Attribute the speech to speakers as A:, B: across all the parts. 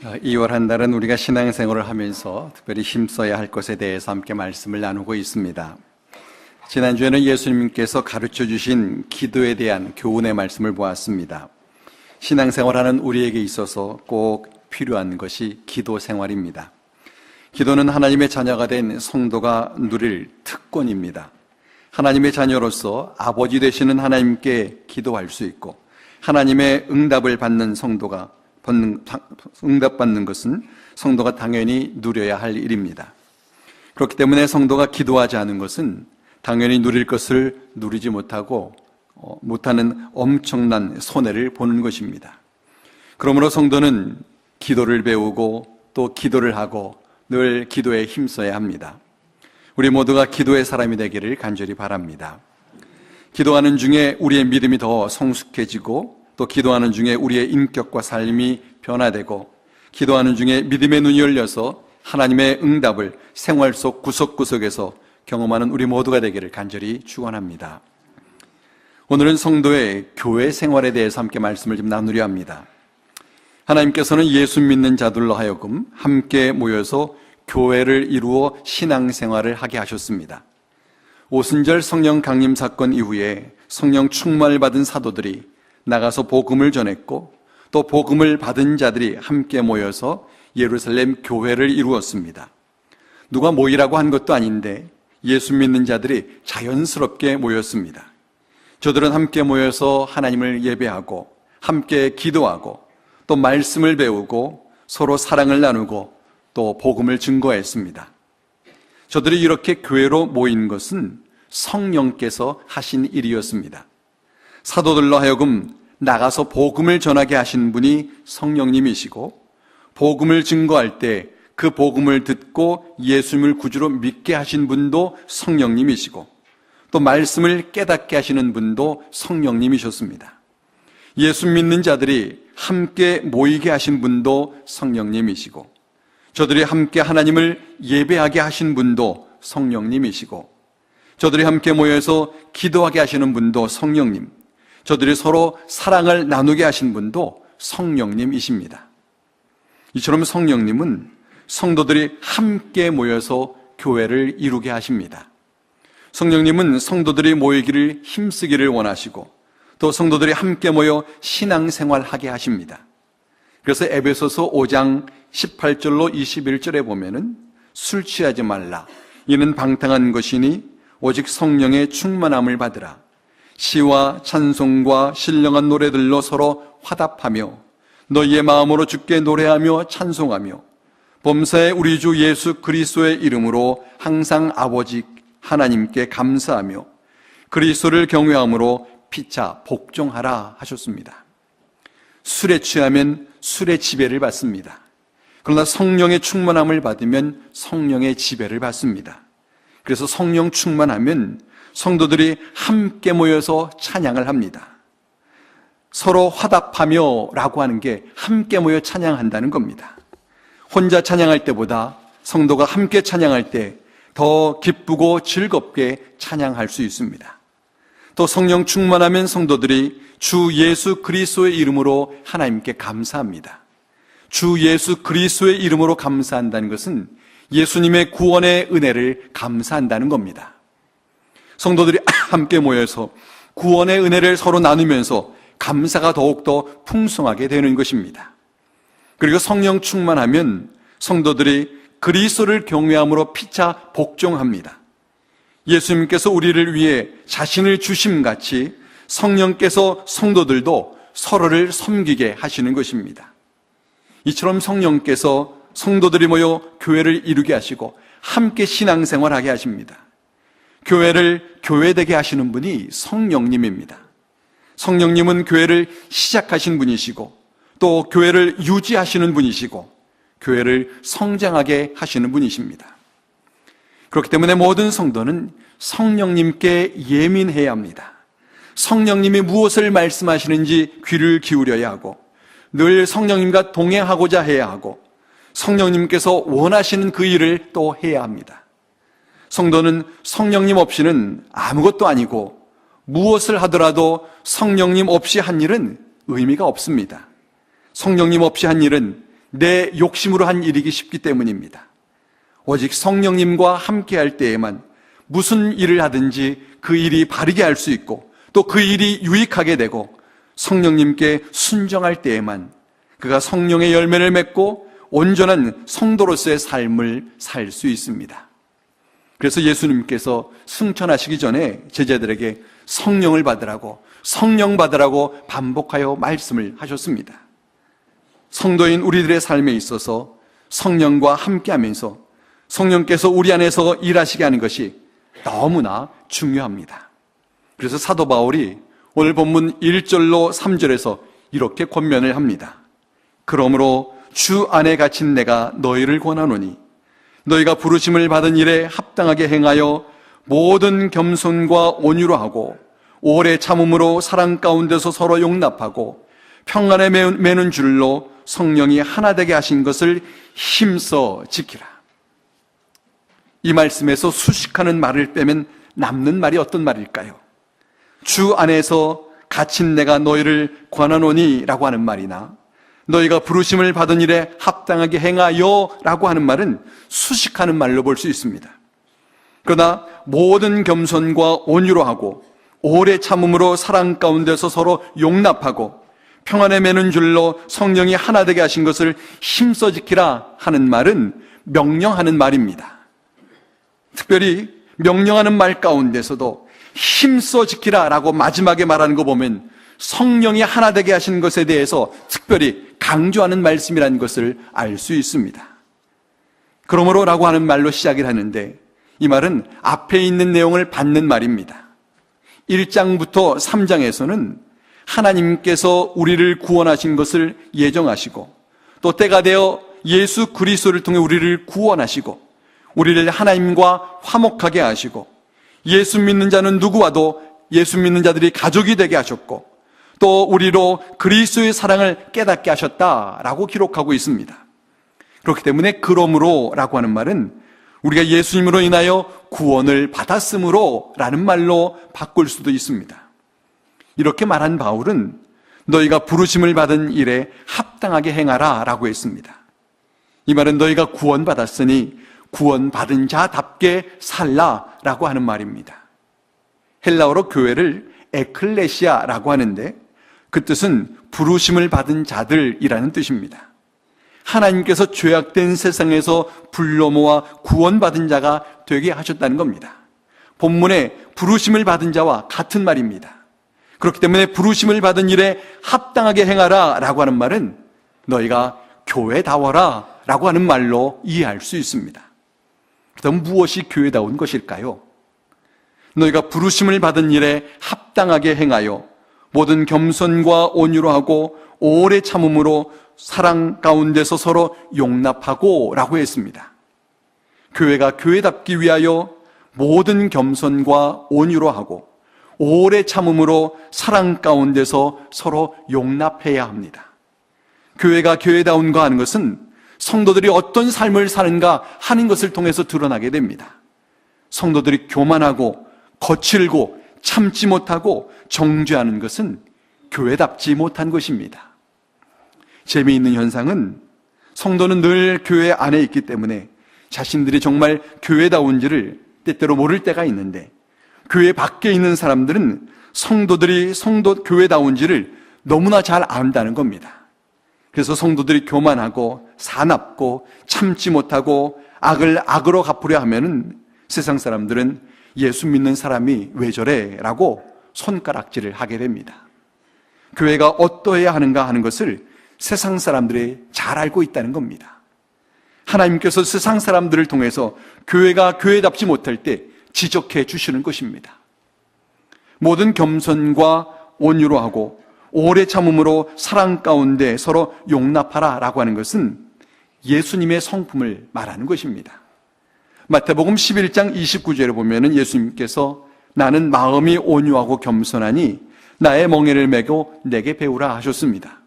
A: 2월 한 달은 우리가 신앙생활을 하면서 특별히 힘써야 할 것에 대해서 함께 말씀을 나누고 있습니다. 지난주에는 예수님께서 가르쳐 주신 기도에 대한 교훈의 말씀을 보았습니다. 신앙생활하는 우리에게 있어서 꼭 필요한 것이 기도 생활입니다. 기도는 하나님의 자녀가 된 성도가 누릴 특권입니다. 하나님의 자녀로서 아버지 되시는 하나님께 기도할 수 있고 하나님의 응답을 받는 성도가 응답받는 것은 성도가 당연히 누려야 할 일입니다. 그렇기 때문에 성도가 기도하지 않은 것은 당연히 누릴 것을 누리지 못하는 엄청난 손해를 보는 것입니다. 그러므로 성도는 기도를 배우고 또 기도를 하고 늘 기도에 힘써야 합니다. 우리 모두가 기도의 사람이 되기를 간절히 바랍니다. 기도하는 중에 우리의 믿음이 더 성숙해지고 또 기도하는 중에 우리의 인격과 삶이 변화되고 기도하는 중에 믿음의 눈이 열려서 하나님의 응답을 생활 속 구석구석에서 경험하는 우리 모두가 되기를 간절히 축원합니다. 오늘은 성도의 교회 생활에 대해서 함께 말씀을 좀 나누려 합니다. 하나님께서는 예수 믿는 자들로 하여금 함께 모여서 교회를 이루어 신앙생활을 하게 하셨습니다. 오순절 성령 강림 사건 이후에 성령 충만을 받은 사도들이 나가서 복음을 전했고 또 복음을 받은 자들이 함께 모여서 예루살렘 교회를 이루었습니다. 누가 모이라고 한 것도 아닌데 예수 믿는 자들이 자연스럽게 모였습니다. 저들은 함께 모여서 하나님을 예배하고 함께 기도하고 또 말씀을 배우고 서로 사랑을 나누고 또 복음을 증거했습니다. 저들이 이렇게 교회로 모인 것은 성령께서 하신 일이었습니다. 사도들로 하여금 나가서 복음을 전하게 하신 분이 성령님이시고 복음을 증거할 때 그 복음을 듣고 예수님을 구주로 믿게 하신 분도 성령님이시고 또 말씀을 깨닫게 하시는 분도 성령님이셨습니다. 예수 믿는 자들이 함께 모이게 하신 분도 성령님이시고 저들이 함께 하나님을 예배하게 하신 분도 성령님이시고 저들이 함께 모여서 기도하게 하시는 분도 성령님, 저들이 서로 사랑을 나누게 하신 분도 성령님이십니다. 이처럼 성령님은 성도들이 함께 모여서 교회를 이루게 하십니다. 성령님은 성도들이 모이기를 힘쓰기를 원하시고 또 성도들이 함께 모여 신앙생활하게 하십니다. 그래서 에베소서 5장 18절로 21절에 보면은 술 취하지 말라. 이는 방탕한 것이니 오직 성령의 충만함을 받으라. 시와 찬송과 신령한 노래들로 서로 화답하며 너희의 마음으로 주께 노래하며 찬송하며 범사에 우리 주 예수 그리스도의 이름으로 항상 아버지 하나님께 감사하며 그리스도를 경외함으로 피차 복종하라 하셨습니다. 술에 취하면 술의 지배를 받습니다. 그러나 성령의 충만함을 받으면 성령의 지배를 받습니다. 그래서 성령 충만하면 성도들이 함께 모여서 찬양을 합니다. 서로 화답하며 라고 하는 게 함께 모여 찬양한다는 겁니다. 혼자 찬양할 때보다 성도가 함께 찬양할 때 더 기쁘고 즐겁게 찬양할 수 있습니다. 또 성령 충만하면 성도들이 주 예수 그리스도의 이름으로 하나님께 감사합니다. 주 예수 그리스도의 이름으로 감사한다는 것은 예수님의 구원의 은혜를 감사한다는 겁니다. 성도들이 함께 모여서 구원의 은혜를 서로 나누면서 감사가 더욱더 풍성하게 되는 것입니다. 그리고 성령 충만하면 성도들이 그리스도를 경외함으로 피차 복종합니다. 예수님께서 우리를 위해 자신을 주심같이 성령께서 성도들도 서로를 섬기게 하시는 것입니다. 이처럼 성령께서 성도들이 모여 교회를 이루게 하시고 함께 신앙생활하게 하십니다. 교회를 교회되게 하시는 분이 성령님입니다. 성령님은 교회를 시작하신 분이시고 또 교회를 유지하시는 분이시고 교회를 성장하게 하시는 분이십니다. 그렇기 때문에 모든 성도는 성령님께 예민해야 합니다. 성령님이 무엇을 말씀하시는지 귀를 기울여야 하고 늘 성령님과 동행하고자 해야 하고 성령님께서 원하시는 그 일을 또 해야 합니다. 성도는 성령님 없이는 아무것도 아니고 무엇을 하더라도 성령님 없이 한 일은 의미가 없습니다. 성령님 없이 한 일은 내 욕심으로 한 일이기 쉽기 때문입니다. 오직 성령님과 함께 할 때에만 무슨 일을 하든지 그 일이 바르게 할 수 있고 또 그 일이 유익하게 되고 성령님께 순종할 때에만 그가 성령의 열매를 맺고 온전한 성도로서의 삶을 살 수 있습니다. 그래서 예수님께서 승천하시기 전에 제자들에게 성령을 받으라고, 성령 받으라고 반복하여 말씀을 하셨습니다. 성도인 우리들의 삶에 있어서 성령과 함께하면서 성령께서 우리 안에서 일하시게 하는 것이 너무나 중요합니다. 그래서 사도 바울이 오늘 본문 1절로 3절에서 이렇게 권면을 합니다. 그러므로 주 안에 갇힌 내가 너희를 권하노니 너희가 부르심을 받은 일에 합당하게 행하여 모든 겸손과 온유로 하고 오래 참음으로 사랑 가운데서 서로 용납하고 평안에 매는 줄로 성령이 하나 되게 하신 것을 힘써 지키라. 이 말씀에서 수식하는 말을 빼면 남는 말이 어떤 말일까요? 주 안에서 갇힌 내가 너희를 권하노니 라고 하는 말이나 너희가 부르심을 받은 일에 합당하게 행하여 라고 하는 말은 수식하는 말로 볼 수 있습니다. 그러나 모든 겸손과 온유로 하고 오래 참음으로 사랑 가운데서 서로 용납하고 평안에 매는 줄로 성령이 하나 되게 하신 것을 힘써 지키라 하는 말은 명령하는 말입니다. 특별히 명령하는 말 가운데서도 힘써 지키라 라고 마지막에 말하는 거 보면 성령이 하나 되게 하신 것에 대해서 특별히 강조하는 말씀이라는 것을 알 수 있습니다. 그러므로 라고 하는 말로 시작을 하는데 이 말은 앞에 있는 내용을 받는 말입니다. 1장부터 3장에서는 하나님께서 우리를 구원하신 것을 예정하시고 또 때가 되어 예수 그리스도를 통해 우리를 구원하시고 우리를 하나님과 화목하게 하시고 예수 믿는 자는 누구와도 예수 믿는 자들이 가족이 되게 하셨고 또 우리로 그리스도의 사랑을 깨닫게 하셨다라고 기록하고 있습니다. 그렇기 때문에 그러므로 라고 하는 말은 우리가 예수님으로 인하여 구원을 받았으므로 라는 말로 바꿀 수도 있습니다. 이렇게 말한 바울은 너희가 부르심을 받은 일에 합당하게 행하라 라고 했습니다. 이 말은 너희가 구원받았으니 구원받은 자답게 살라 라고 하는 말입니다. 헬라어로 교회를 에클레시아라고 하는데 그 뜻은 부르심을 받은 자들이라는 뜻입니다. 하나님께서 죄악된 세상에서 불러 모아 구원받은 자가 되게 하셨다는 겁니다. 본문에 부르심을 받은 자와 같은 말입니다. 그렇기 때문에 부르심을 받은 일에 합당하게 행하라 라고 하는 말은 너희가 교회다워라 라고 하는 말로 이해할 수 있습니다. 그럼 무엇이 교회다운 것일까요? 너희가 부르심을 받은 일에 합당하게 행하여 모든 겸손과 온유로 하고 오래 참음으로 사랑 가운데서 서로 용납하고 라고 했습니다. 교회가 교회답기 위하여 모든 겸손과 온유로 하고 오래 참음으로 사랑 가운데서 서로 용납해야 합니다. 교회가 교회다운가 하는 것은 성도들이 어떤 삶을 사는가 하는 것을 통해서 드러나게 됩니다. 성도들이 교만하고 거칠고 참지 못하고 정죄하는 것은 교회답지 못한 것입니다. 재미있는 현상은 성도는 늘 교회 안에 있기 때문에 자신들이 정말 교회다운지를 때때로 모를 때가 있는데 교회 밖에 있는 사람들은 성도들이 교회다운지를 너무나 잘 안다는 겁니다. 그래서 성도들이 교만하고 사납고 참지 못하고 악을 악으로 갚으려 하면은 세상 사람들은 예수 믿는 사람이 왜 저래? 라고 손가락질을 하게 됩니다. 교회가 어떠해야 하는가 하는 것을 세상 사람들이 잘 알고 있다는 겁니다. 하나님께서 세상 사람들을 통해서 교회가 교회답지 못할 때 지적해 주시는 것입니다. 모든 겸손과 온유로 하고 오래 참음으로 사랑 가운데 서로 용납하라 라고 하는 것은 예수님의 성품을 말하는 것입니다. 마태복음 11장 29절에 보면은 예수님께서 나는 마음이 온유하고 겸손하니 나의 멍에를 메고 내게 배우라 하셨습니다.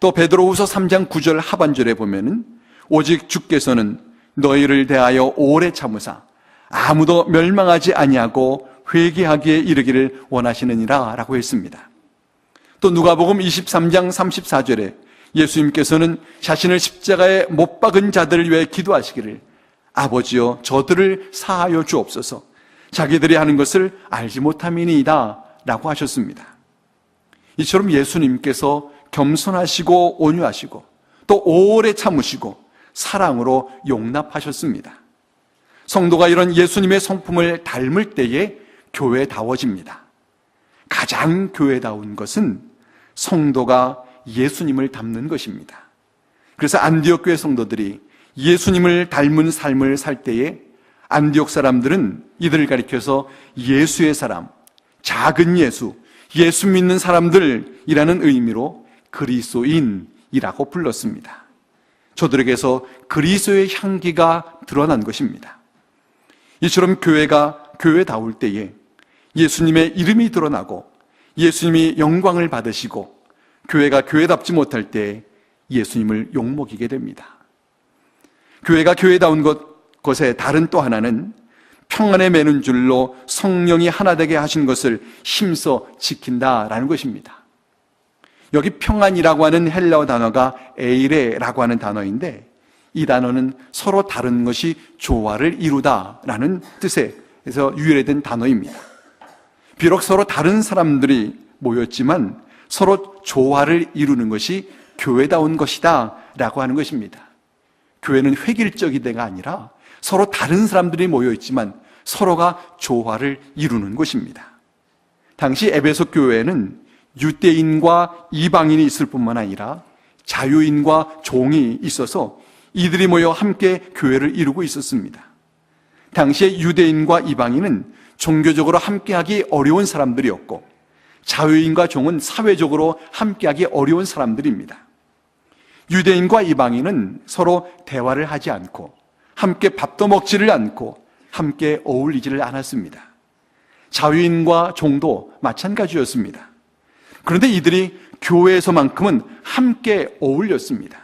A: 또 베드로후서 3장 9절 하반절에 보면은 오직 주께서는 너희를 대하여 오래 참으사 아무도 멸망하지 아니하고 회개하기에 이르기를 원하시느니라 라고 했습니다. 또 누가복음 23장 34절에 예수님께서는 자신을 십자가에 못 박은 자들을 위해 기도하시기를 아버지여 저들을 사하여 주옵소서 자기들이 하는 것을 알지 못함이니이다 라고 하셨습니다. 이처럼 예수님께서 겸손하시고 온유하시고 또 오래 참으시고 사랑으로 용납하셨습니다. 성도가 이런 예수님의 성품을 닮을 때에 교회다워집니다. 가장 교회다운 것은 성도가 예수님을 닮는 것입니다. 그래서 안디옥 교회 성도들이 예수님을 닮은 삶을 살 때에 안디옥 사람들은 이들을 가리켜서 예수의 사람, 작은 예수, 예수 믿는 사람들이라는 의미로 그리스도인이라고 불렀습니다. 저들에게서 그리스도의 향기가 드러난 것입니다. 이처럼 교회가 교회다울 때에 예수님의 이름이 드러나고 예수님이 영광을 받으시고 교회가 교회답지 못할 때 예수님을 욕먹이게 됩니다. 교회가 교회다운 것의 다른 또 하나는 평안에 매는 줄로 성령이 하나 되게 하신 것을 힘써 지킨다라는 것입니다. 여기 평안이라고 하는 헬라어 단어가 에이레라고 하는 단어인데 이 단어는 서로 다른 것이 조화를 이루다라는 뜻에서 유래된 단어입니다. 비록 서로 다른 사람들이 모였지만 서로 조화를 이루는 것이 교회다운 것이다 라고 하는 것입니다. 교회는 획일적인 데가 아니라 서로 다른 사람들이 모여있지만 서로가 조화를 이루는 곳입니다. 당시 에베소 교회에는 유대인과 이방인이 있을 뿐만 아니라 자유인과 종이 있어서 이들이 모여 함께 교회를 이루고 있었습니다. 당시에 유대인과 이방인은 종교적으로 함께하기 어려운 사람들이었고 자유인과 종은 사회적으로 함께하기 어려운 사람들입니다. 유대인과 이방인은 서로 대화를 하지 않고 함께 밥도 먹지를 않고 함께 어울리지를 않았습니다. 자유인과 종도 마찬가지였습니다. 그런데 이들이 교회에서만큼은 함께 어울렸습니다.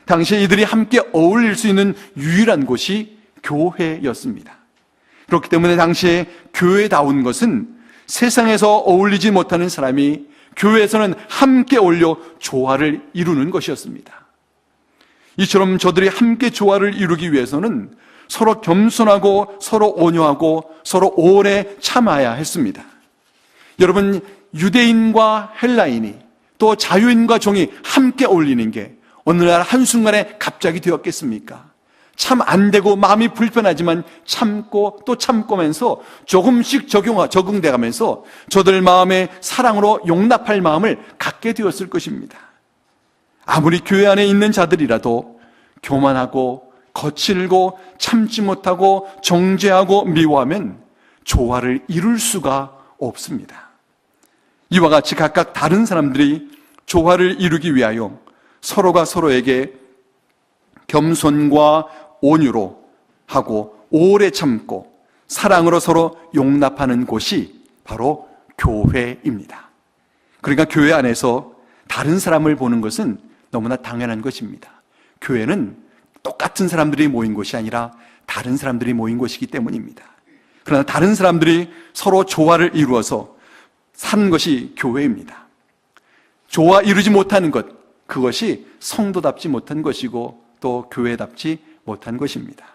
A: 당시에 이들이 함께 어울릴 수 있는 유일한 곳이 교회였습니다. 그렇기 때문에 당시에 교회다운 것은 세상에서 어울리지 못하는 사람이 교회에서는 함께 어울려 조화를 이루는 것이었습니다. 이처럼 저들이 함께 조화를 이루기 위해서는 서로 겸손하고 서로 온유하고 서로 오래 참아야 했습니다. 여러분, 유대인과 헬라인이 또 자유인과 종이 함께 어울리는 게 어느 날 한순간에 갑자기 되었겠습니까? 참 안 되고 마음이 불편하지만 참고 또 참고면서 조금씩 적응돼 가면서 저들 마음에 사랑으로 용납할 마음을 갖게 되었을 것입니다. 아무리 교회 안에 있는 자들이라도 교만하고 거칠고 참지 못하고 정죄하고 미워하면 조화를 이룰 수가 없습니다. 이와 같이 각각 다른 사람들이 조화를 이루기 위하여 서로가 서로에게 겸손과 온유로 하고 오래 참고 사랑으로 서로 용납하는 곳이 바로 교회입니다. 그러니까 교회 안에서 다른 사람을 보는 것은 너무나 당연한 것입니다. 교회는 똑같은 사람들이 모인 곳이 아니라 다른 사람들이 모인 곳이기 때문입니다. 그러나 다른 사람들이 서로 조화를 이루어서 사는 것이 교회입니다. 조화 이루지 못하는 것, 그것이 성도답지 못한 것이고 또 교회답지 못한 것입니다.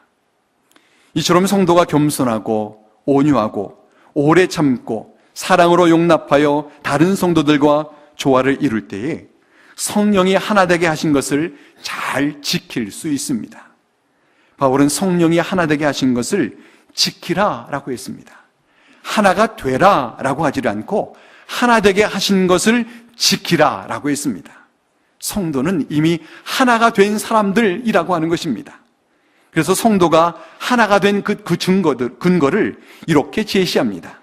A: 이처럼 성도가 겸손하고 온유하고 오래 참고 사랑으로 용납하여 다른 성도들과 조화를 이룰 때에 성령이 하나 되게 하신 것을 잘 지킬 수 있습니다. 바울은 성령이 하나 되게 하신 것을 지키라 라고 했습니다. 하나가 되라 라고 하지 않고 하나 되게 하신 것을 지키라 라고 했습니다. 성도는 이미 하나가 된 사람들이라고 하는 것입니다. 그래서 성도가 하나가 된 그 근거를 이렇게 제시합니다.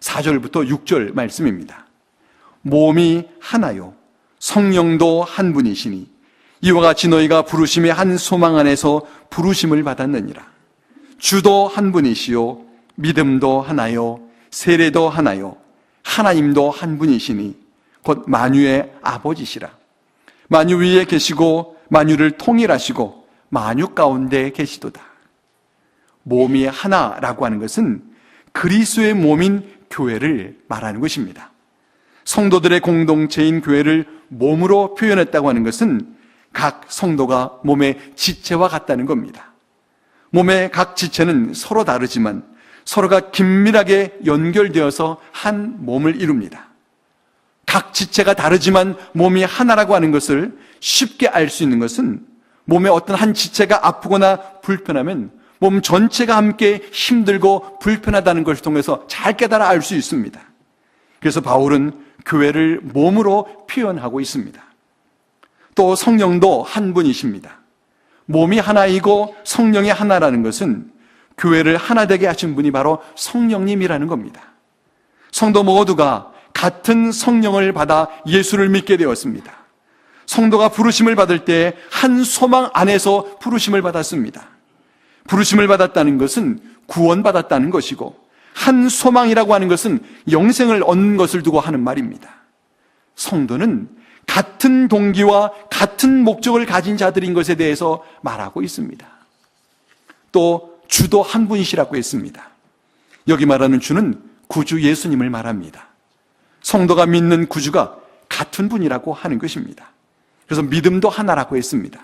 A: 4절부터 6절 말씀입니다. 몸이 하나요 성령도 한 분이시니 이와 같이 너희가 부르심의 한 소망 안에서 부르심을 받았느니라. 주도 한 분이시요 믿음도 하나요 세례도 하나요 하나님도 한 분이시니 곧 만유의 아버지시라. 만유 위에 계시고 만유를 통일하시고 만유 가운데 계시도다. 몸이 하나라고 하는 것은 그리스도의 몸인 교회를 말하는 것입니다. 성도들의 공동체인 교회를 몸으로 표현했다고 하는 것은 각 성도가 몸의 지체와 같다는 겁니다. 몸의 각 지체는 서로 다르지만 서로가 긴밀하게 연결되어서 한 몸을 이룹니다. 각 지체가 다르지만 몸이 하나라고 하는 것을 쉽게 알 수 있는 것은 몸의 어떤 한 지체가 아프거나 불편하면 몸 전체가 함께 힘들고 불편하다는 것을 통해서 잘 깨달아 알 수 있습니다. 그래서 바울은 교회를 몸으로 표현하고 있습니다. 또 성령도 한 분이십니다. 몸이 하나이고 성령이 하나라는 것은 교회를 하나 되게 하신 분이 바로 성령님이라는 겁니다. 성도 모두가 같은 성령을 받아 예수를 믿게 되었습니다. 성도가 부르심을 받을 때 한 소망 안에서 부르심을 받았습니다. 부르심을 받았다는 것은 구원받았다는 것이고, 한 소망이라고 하는 것은 영생을 얻는 것을 두고 하는 말입니다. 성도는 같은 동기와 같은 목적을 가진 자들인 것에 대해서 말하고 있습니다. 또 주도 한 분이시라고 했습니다. 여기 말하는 주는 구주 예수님을 말합니다. 성도가 믿는 구주가 같은 분이라고 하는 것입니다. 그래서 믿음도 하나라고 했습니다.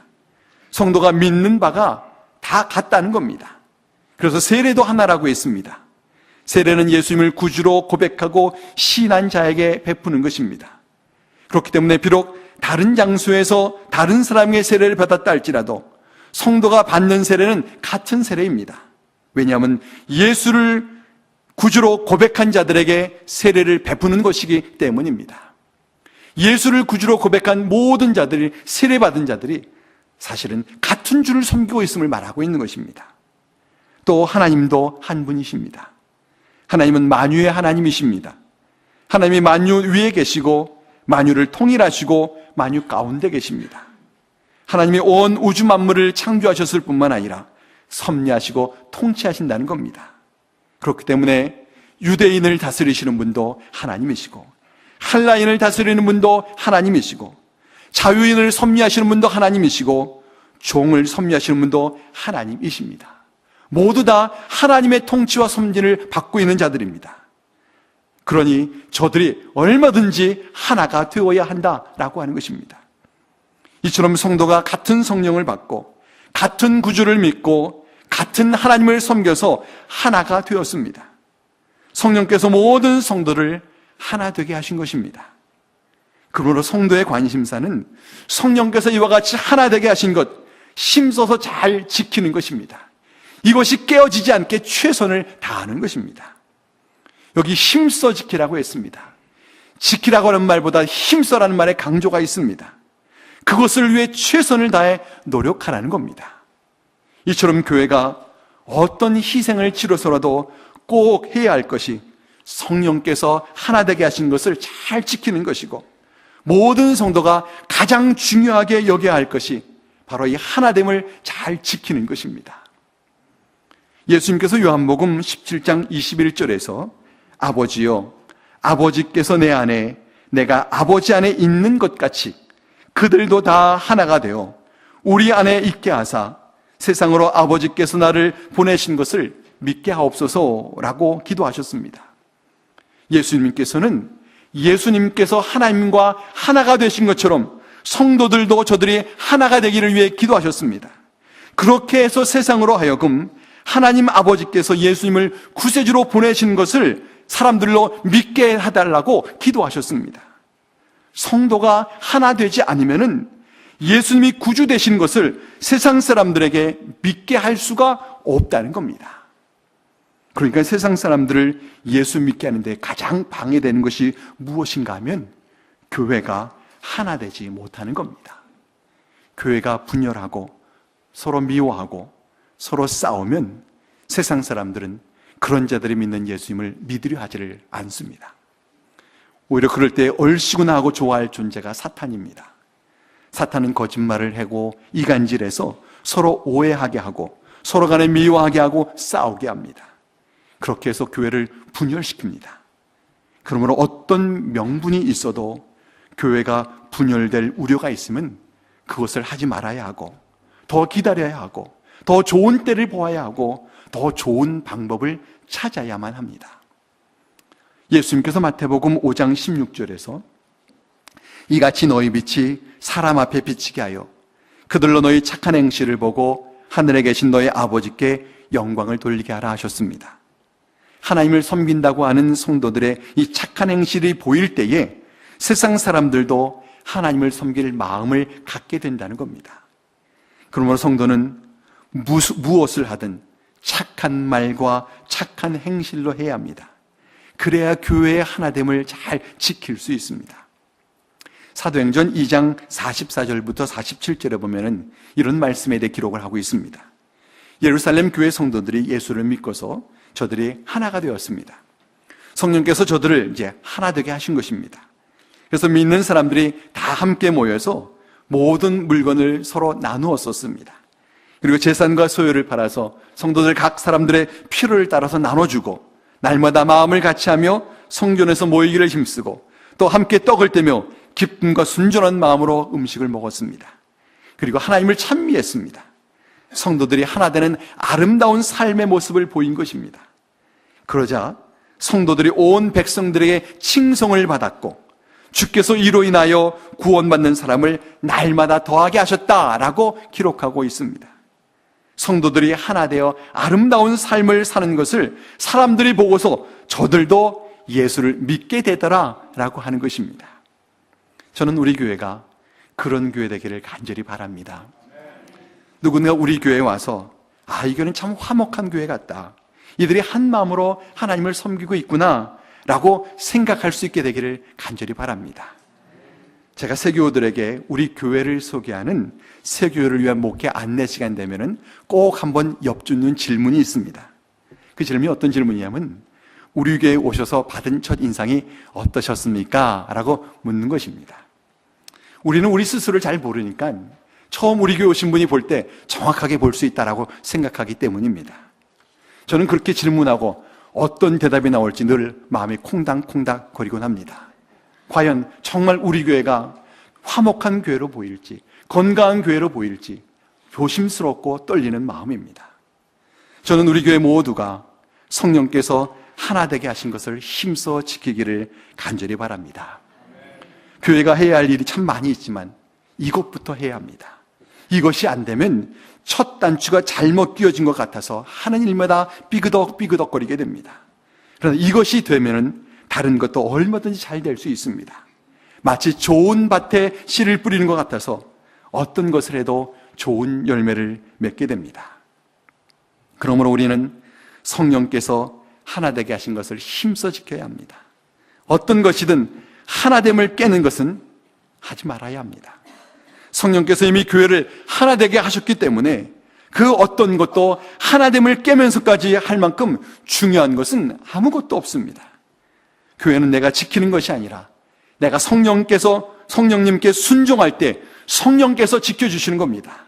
A: 성도가 믿는 바가 다 같다는 겁니다. 그래서 세례도 하나라고 했습니다. 세례는 예수님을 구주로 고백하고 신한 자에게 베푸는 것입니다. 그렇기 때문에 비록 다른 장소에서 다른 사람의 세례를 받았다 할지라도 성도가 받는 세례는 같은 세례입니다. 왜냐하면 예수를 구주로 고백한 자들에게 세례를 베푸는 것이기 때문입니다. 예수를 구주로 고백한 모든 자들이, 세례받은 자들이 사실은 같은 주를 섬기고 있음을 말하고 있는 것입니다. 또 하나님도 한 분이십니다. 하나님은 만유의 하나님이십니다. 하나님이 만유 위에 계시고 만유를 통일하시고 만유 가운데 계십니다. 하나님이 온 우주 만물을 창조하셨을 뿐만 아니라 섭리하시고 통치하신다는 겁니다. 그렇기 때문에 유대인을 다스리시는 분도 하나님이시고, 헬라인을 다스리는 분도 하나님이시고, 자유인을 섭리하시는 분도 하나님이시고, 종을 섭리하시는 분도 하나님이십니다. 모두 다 하나님의 통치와 섭리를 받고 있는 자들입니다. 그러니 저들이 얼마든지 하나가 되어야 한다라고 하는 것입니다. 이처럼 성도가 같은 성령을 받고 같은 구주를 믿고 같은 하나님을 섬겨서 하나가 되었습니다. 성령께서 모든 성도를 하나 되게 하신 것입니다. 그러므로 성도의 관심사는 성령께서 이와 같이 하나 되게 하신 것, 힘써서 잘 지키는 것입니다. 이것이 깨어지지 않게 최선을 다하는 것입니다. 여기 힘써 지키라고 했습니다. 지키라고 하는 말보다 힘써라는 말에 강조가 있습니다. 그것을 위해 최선을 다해 노력하라는 겁니다. 이처럼 교회가 어떤 희생을 치러서라도 꼭 해야 할 것이 성령께서 하나 되게 하신 것을 잘 지키는 것이고, 모든 성도가 가장 중요하게 여겨야 할 것이 바로 이 하나됨을 잘 지키는 것입니다. 예수님께서 요한복음 17장 21절에서 아버지여, 아버지께서 내 안에, 내가 아버지 안에 있는 것 같이 그들도 다 하나가 되어 우리 안에 있게 하사 세상으로 아버지께서 나를 보내신 것을 믿게 하옵소서라고 기도하셨습니다. 예수님께서 하나님과 하나가 되신 것처럼 성도들도 저들이 하나가 되기를 위해 기도하셨습니다. 그렇게 해서 세상으로 하여금 하나님 아버지께서 예수님을 구세주로 보내신 것을 사람들로 믿게 해달라고 기도하셨습니다. 성도가 하나 되지 않으면은 예수님이 구주 되신 것을 세상 사람들에게 믿게 할 수가 없다는 겁니다. 그러니까 세상 사람들을 예수 믿게 하는데 가장 방해되는 것이 무엇인가 하면 교회가 하나 되지 못하는 겁니다. 교회가 분열하고 서로 미워하고 서로 싸우면 세상 사람들은 그런 자들이 믿는 예수님을 믿으려 하지를 않습니다. 오히려 그럴 때 얼씨구나 하고 좋아할 존재가 사탄입니다. 사탄은 거짓말을 하고 이간질해서 서로 오해하게 하고 서로 간에 미워하게 하고 싸우게 합니다. 그렇게 해서 교회를 분열시킵니다. 그러므로 어떤 명분이 있어도 교회가 분열될 우려가 있으면 그것을 하지 말아야 하고, 더 기다려야 하고, 더 좋은 때를 보아야 하고, 더 좋은 방법을 찾아야만 합니다. 예수님께서 마태복음 5장 16절에서 이같이 너희 빛이 사람 앞에 비치게 하여 그들로 너희 착한 행실을 보고 하늘에 계신 너희 아버지께 영광을 돌리게 하라 하셨습니다. 하나님을 섬긴다고 하는 성도들의 이 착한 행실이 보일 때에 세상 사람들도 하나님을 섬길 마음을 갖게 된다는 겁니다. 그러므로 성도는 무엇을 하든 착한 말과 착한 행실로 해야 합니다. 그래야 교회의 하나됨을 잘 지킬 수 있습니다. 사도행전 2장 44절부터 47절에 보면은 이런 말씀에 대해 기록을 하고 있습니다. 예루살렘 교회 성도들이 예수를 믿고서 저들이 하나가 되었습니다. 성령께서 저들을 이제 하나 되게 하신 것입니다. 그래서 믿는 사람들이 다 함께 모여서 모든 물건을 서로 나누었었습니다. 그리고 재산과 소유를 팔아서 성도들 각 사람들의 필요를 따라서 나눠주고 날마다 마음을 같이하며 성전에서 모이기를 힘쓰고 또 함께 떡을 떼며 기쁨과 순전한 마음으로 음식을 먹었습니다. 그리고 하나님을 찬미했습니다. 성도들이 하나 되는 아름다운 삶의 모습을 보인 것입니다. 그러자 성도들이 온 백성들에게 칭송을 받았고 주께서 이로 인하여 구원받는 사람을 날마다 더하게 하셨다라고 기록하고 있습니다. 성도들이 하나 되어 아름다운 삶을 사는 것을 사람들이 보고서 저들도 예수를 믿게 되더라라고 하는 것입니다. 저는 우리 교회가 그런 교회 되기를 간절히 바랍니다. 누군가 우리 교회에 와서 이 교회는 참 화목한 교회 같다, 이들이 한 마음으로 하나님을 섬기고 있구나 라고 생각할 수 있게 되기를 간절히 바랍니다. 제가 새교우들에게 우리 교회를 소개하는 새교회를 위한 목회 안내 시간 되면은 꼭 한번 엿주는 질문이 있습니다. 그 질문이 어떤 질문이냐면 우리 교회에 오셔서 받은 첫 인상이 어떠셨습니까? 라고 묻는 것입니다. 우리는 우리 스스로를 잘 모르니까 처음 우리 교회 오신 분이 볼 때 정확하게 볼 수 있다라고 생각하기 때문입니다. 저는 그렇게 질문하고 어떤 대답이 나올지 늘 마음이 콩닥콩닥 거리곤 합니다. 과연 정말 우리 교회가 화목한 교회로 보일지, 건강한 교회로 보일지 조심스럽고 떨리는 마음입니다. 저는 우리 교회 모두가 성령께서 하나 되게 하신 것을 힘써 지키기를 간절히 바랍니다. 교회가 해야 할 일이 참 많이 있지만 이것부터 해야 합니다. 이것이 안 되면 첫 단추가 잘못 끼워진 것 같아서 하는 일마다 삐그덕거리게 됩니다. 그러나 이것이 되면은 다른 것도 얼마든지 잘 될 수 있습니다. 마치 좋은 밭에 씨를 뿌리는 것 같아서 어떤 것을 해도 좋은 열매를 맺게 됩니다. 그러므로 우리는 성령께서 하나 되게 하신 것을 힘써 지켜야 합니다. 어떤 것이든 하나됨을 깨는 것은 하지 말아야 합니다. 성령께서 이미 교회를 하나 되게 하셨기 때문에 그 어떤 것도 하나됨을 깨면서까지 할 만큼 중요한 것은 아무것도 없습니다. 교회는 내가 지키는 것이 아니라 내가 성령님께 순종할 때 성령께서 지켜주시는 겁니다.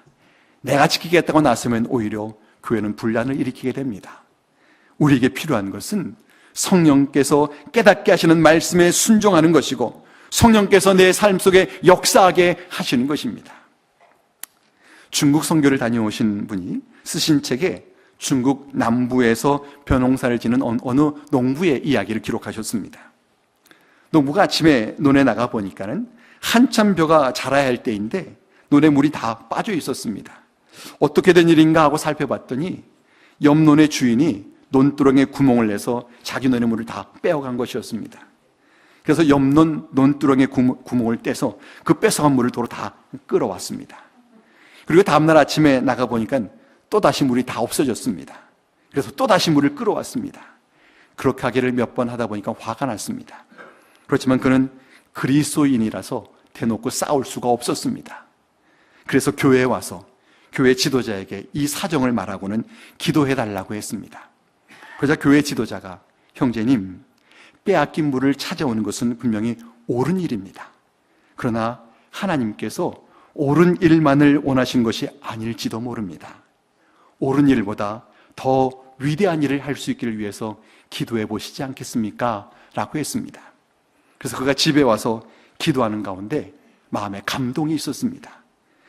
A: 내가 지키겠다고 나서면 오히려 교회는 분란을 일으키게 됩니다. 우리에게 필요한 것은 성령께서 깨닫게 하시는 말씀에 순종하는 것이고 성령께서 내 삶 속에 역사하게 하시는 것입니다. 중국 선교를 다녀오신 분이 쓰신 책에 중국 남부에서 벼농사를 지는 어느 농부의 이야기를 기록하셨습니다. 농부가 아침에 논에 나가 보니까는 한참 벼가 자라야 할 때인데 논에 물이 다 빠져 있었습니다. 어떻게 된 일인가 하고 살펴봤더니 옆 논의 주인이 논두렁에 구멍을 내서 자기 논의 물을 다 빼어간 것이었습니다. 그래서 옆 논두렁에 구멍을 떼서 그 뺏어간 물을 도로 다 끌어왔습니다. 그리고 다음날 아침에 나가보니까 또다시 물이 다 없어졌습니다. 그래서 또다시 물을 끌어왔습니다. 그렇게 하기를 몇 번 하다 보니까 화가 났습니다. 그렇지만 그는 그리스도인이라서 대놓고 싸울 수가 없었습니다. 그래서 교회에 와서 교회 지도자에게 이 사정을 말하고는 기도해달라고 했습니다. 그러자 교회 지도자가 형제님, 빼앗긴 물을 찾아오는 것은 분명히 옳은 일입니다. 그러나 하나님께서 옳은 일만을 원하신 것이 아닐지도 모릅니다. 옳은 일보다 더 위대한 일을 할 수 있기를 위해서 기도해 보시지 않겠습니까? 라고 했습니다. 그래서 그가 집에 와서 기도하는 가운데 마음에 감동이 있었습니다.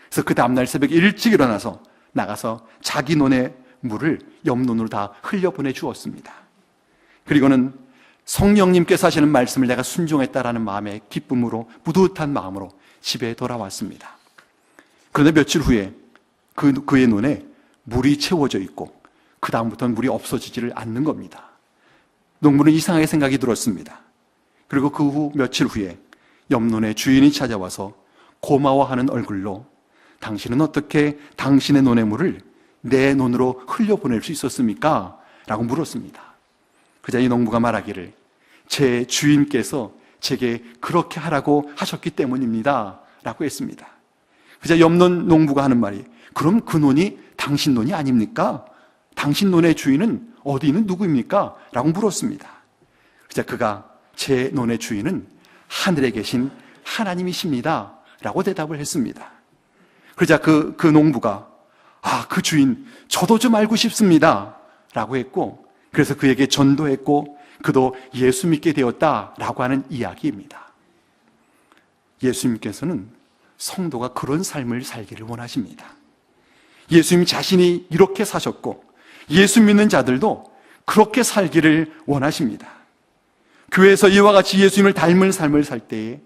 A: 그래서 그 다음날 새벽에 일찍 일어나서 나가서 자기 논의 물을 옆 논으로 다 흘려보내 주었습니다. 그리고는 성령님께서 하시는 말씀을 내가 순종했다라는 마음의 기쁨으로, 뿌듯한 마음으로 집에 돌아왔습니다. 그런데 며칠 후에 그의 눈에 물이 채워져 있고 그 다음부터는 물이 없어지지를 않는 겁니다. 농부는 이상하게 생각이 들었습니다. 그리고 그 후 며칠 후에 옆논의 주인이 찾아와서 고마워하는 얼굴로 당신은 어떻게 당신의 논의 물을 내 논으로 흘려보낼 수 있었습니까? 라고 물었습니다. 그자 이 농부가 말하기를 제 주인께서 제게 그렇게 하라고 하셨기 때문입니다 라고 했습니다. 그자 옆논 농부가 하는 말이 그럼 그 논이 당신 논이 아닙니까? 당신 논의 주인은 어디 있는 누구입니까? 라고 물었습니다. 그자 그가 제 논의 주인은 하늘에 계신 하나님이십니다 라고 대답을 했습니다. 그러자 그 농부가 그 주인 저도 좀 알고 싶습니다 라고 했고, 그래서 그에게 전도했고 그도 예수 믿게 되었다라고 하는 이야기입니다. 예수님께서는 성도가 그런 삶을 살기를 원하십니다. 예수님 자신이 이렇게 사셨고 예수 믿는 자들도 그렇게 살기를 원하십니다. 교회에서 이와 같이 예수님을 닮은 삶을 살 때에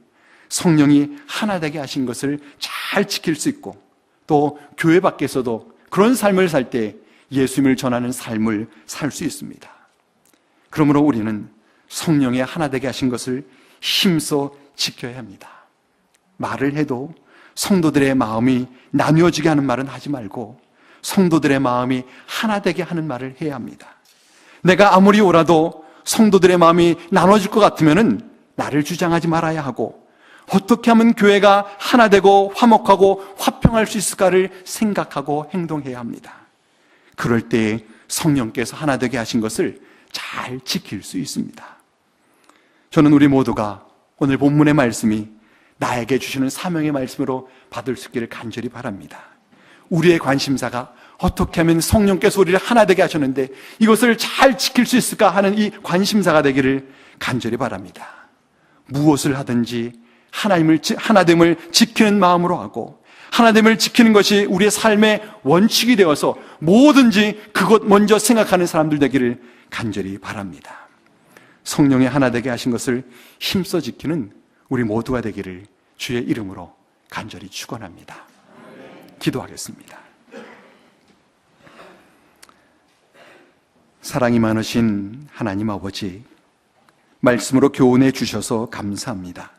A: 성령이 하나 되게 하신 것을 잘 지킬 수 있고, 또 교회 밖에서도 그런 삶을 살 때 예수님을 전하는 삶을 살 수 있습니다. 그러므로 우리는 성령의 하나 되게 하신 것을 힘써 지켜야 합니다. 말을 해도 성도들의 마음이 나뉘어지게 하는 말은 하지 말고 성도들의 마음이 하나 되게 하는 말을 해야 합니다. 내가 아무리 오라도 성도들의 마음이 나눠질 것 같으면 나를 주장하지 말아야 하고, 어떻게 하면 교회가 하나 되고 화목하고 화평할 수 있을까를 생각하고 행동해야 합니다. 그럴 때 성령께서 하나 되게 하신 것을 잘 지킬 수 있습니다. 저는 우리 모두가 오늘 본문의 말씀이 나에게 주시는 사명의 말씀으로 받을 수 있기를 간절히 바랍니다. 우리의 관심사가 어떻게 하면 성령께서 우리를 하나 되게 하셨는데 이것을 잘 지킬 수 있을까 하는 이 관심사가 되기를 간절히 바랍니다. 무엇을 하든지 하나됨을 지키는 마음으로 하고, 하나됨을 지키는 것이 우리의 삶의 원칙이 되어서 뭐든지 그것 먼저 생각하는 사람들 되기를 간절히 바랍니다. 성령의 하나 되게 하신 것을 힘써 지키는 우리 모두가 되기를 주의 이름으로 간절히 축원합니다. 기도하겠습니다. 사랑이 많으신 하나님 아버지, 말씀으로 교훈해 주셔서 감사합니다.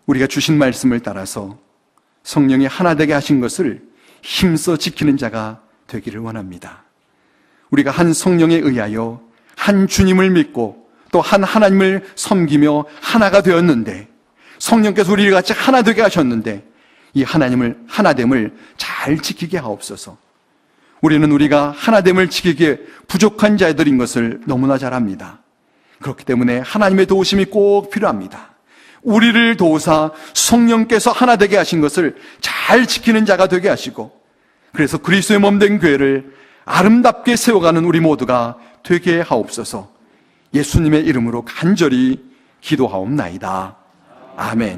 A: 우리가 주신 말씀을 따라서 성령이 하나 되게 하신 것을 힘써 지키는 자가 되기를 원합니다. 우리가 한 성령에 의하여 한 주님을 믿고 또 한 하나님을 섬기며 하나가 되었는데, 성령께서 우리를 같이 하나 되게 하셨는데 이 하나됨을 잘 지키게 하옵소서. 우리는 우리가 하나됨을 지키기에 부족한 자들인 것을 너무나 잘 압니다. 그렇기 때문에 하나님의 도우심이 꼭 필요합니다. 우리를 도우사 성령께서 하나 되게 하신 것을 잘 지키는 자가 되게 하시고, 그래서 그리스도의 몸된 교회를 아름답게 세워가는 우리 모두가 되게 하옵소서. 예수님의 이름으로 간절히 기도하옵나이다. 아멘.